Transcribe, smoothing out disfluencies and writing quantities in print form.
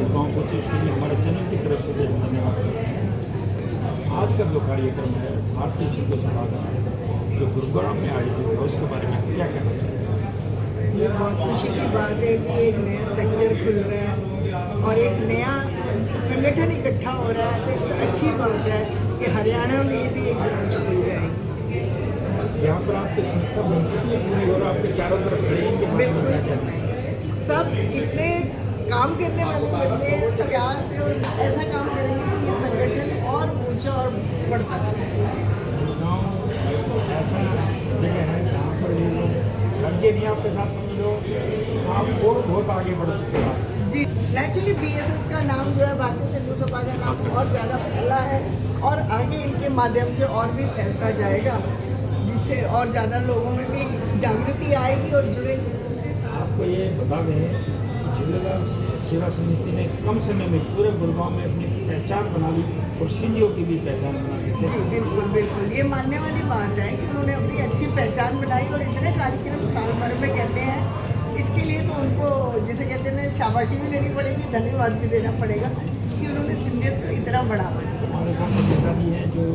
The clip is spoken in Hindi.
गाँव पहुँचे, उसके लिए हमारे चैनल की तरफ से धन्यवाद करते हैं। आज का जो कार्यक्रम है भारतीय सिंधु सभागार जो गुरुग्राम में आयोजित है, उसके बारे में क्या कहना चाहिए? ये बहुत खुशी की बात है कि एक नया सेक्टर खुल रहा है और एक नया संगठन इकट्ठा हो रहा है। तो अच्छी बात है कि हरियाणा में भी एक ब्रांच खुल जाएगी। यहाँ पर आपकी संस्था बन चुकी है पूरी और आपके चारों तरफ खड़े हैं कि बिल्कुल सब इतने काम करने वाले बंदे सरकार से और ऐसा काम करेंगे कि ये संगठन और ऊंचा और बढ़ता चले। गाँव ऐसा जगह है जहाँ पर ये लोग लड़के नहीं आपके साथ समझो आप और बहुत आगे बढ़ चुके हैं। जी एक्चुअली BSS का नाम जो है भारतीय सिंधु सभा का नाम और ज़्यादा फैला है और आगे इनके माध्यम से और भी फैलता जाएगा, जिससे और ज़्यादा लोगों में भी जागृति आएगी और जुड़ेंगे। आपको ये बता दें झूलेलाल सेवा समिति ने कम समय में पूरे गुरुग्राम में अपनी पहचान बना ली और सिंधियों की भी पहचान बना ली। जी बिल्कुल बिल्कुल, ये मानने वाली बात है कि उन्होंने अपनी अच्छी पहचान बनाई और इतने कार्यक्रम साल भर में कहते हैं, इसके लिए तो उनको जिसे कहते हैं शाबाशी भी देनी पड़ेगी, धन्यवाद भी देना पड़ेगा कि उन्होंने सिंधियत को इतना बढ़ावा दिया। हमारे साथ नेताजी हैं जो